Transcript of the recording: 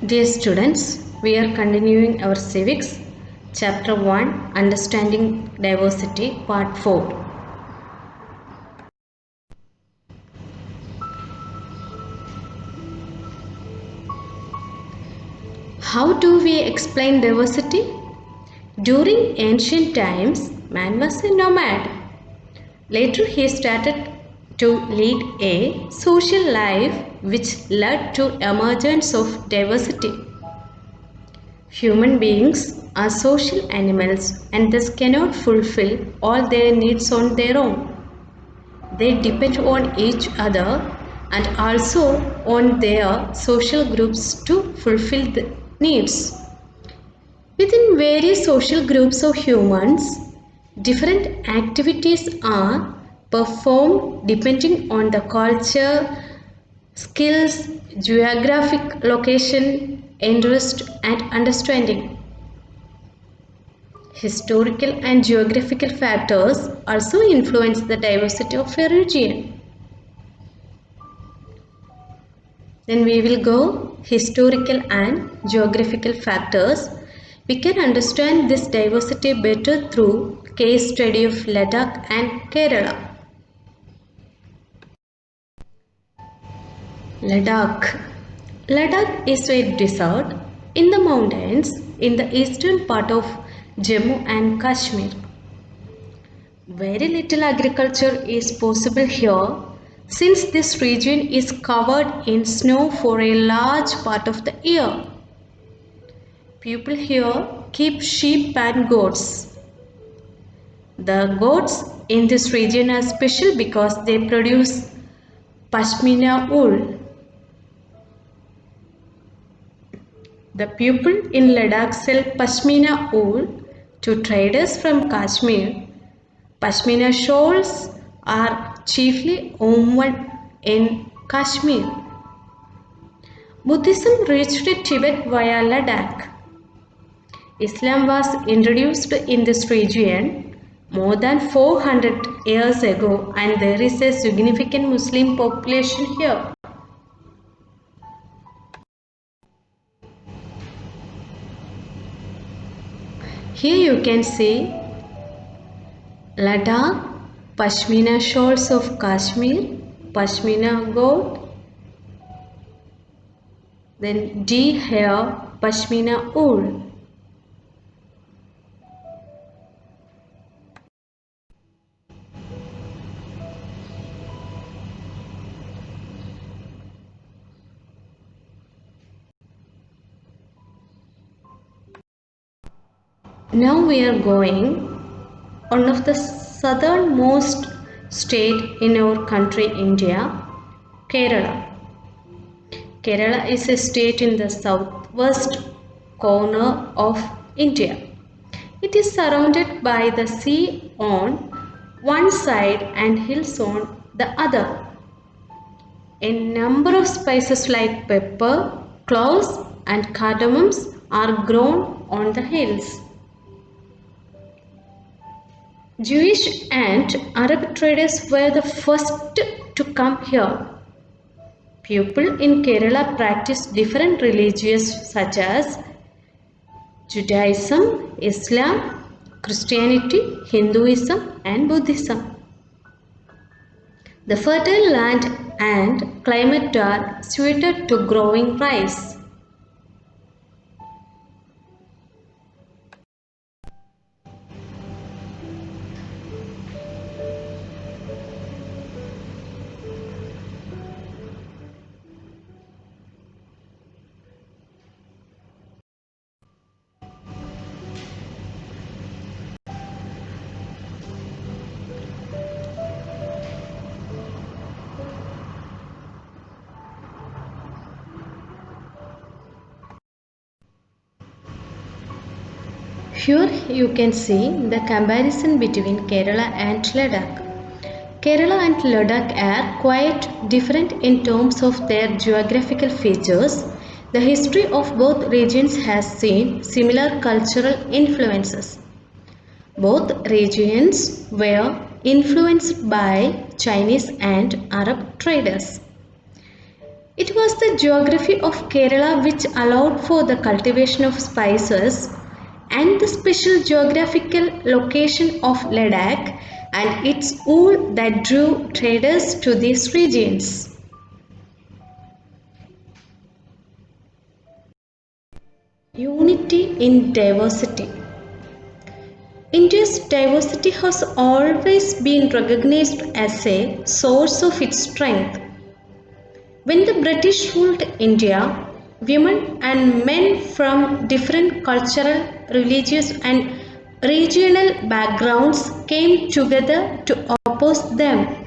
Dear students, we are continuing our civics, chapter 1, Understanding Diversity, part 4. How do we explain diversity? During ancient times, man was a nomad. Later, he started to lead a social life which led to emergence of diversity. Human beings are social animals and thus cannot fulfill all their needs on their own. They depend on each other and also on their social groups to fulfill the needs. Within various social groups of humans, different activities are performed depending on the culture, skills, geographic location, interest, and understanding. Historical and geographical factors also influence the diversity of a region. Then we will go historical and geographical factors. We can understand this diversity better through case study of Ladakh and Kerala. Ladakh. Ladakh is a desert in the mountains in the eastern part of Jammu and Kashmir. Very little agriculture is possible here since this region is covered in snow for a large part of the year. People here keep sheep and goats. The goats in this region are special because they produce pashmina wool. The people in Ladakh sell pashmina wool to traders from Kashmir. Pashmina shawls are chiefly worn in Kashmir. Buddhism reached Tibet via Ladakh. Islam was introduced in this region more than 400 years ago and there is a significant Muslim population here. Here you can see Ladakh, Pashmina shawls of Kashmir, Pashmina goat, then D hair, Pashmina wool. Now we are going one of the southernmost state in our country India, Kerala. Kerala is a state in the southwest corner of India. It is surrounded by the sea on one side and hills on the other. A number of spices like pepper, cloves and cardamoms are grown on the hills. Jewish and Arab traders were the first to come here. People in Kerala practice different religions such as Judaism, Islam, Christianity, Hinduism and Buddhism. The fertile land and climate are suited to growing rice. Here you can see the comparison between Kerala and Ladakh. Kerala and Ladakh are quite different in terms of their geographical features. The history of both regions has seen similar cultural influences. Both regions were influenced by Chinese and Arab traders. It was the geography of Kerala which allowed for the cultivation of spices and the special geographical location of Ladakh and its wool that drew traders to these regions. Unity in diversity. India's diversity has always been recognized as a source of its strength. When the British ruled India, women and men from different cultural, religious, and regional backgrounds came together to oppose them.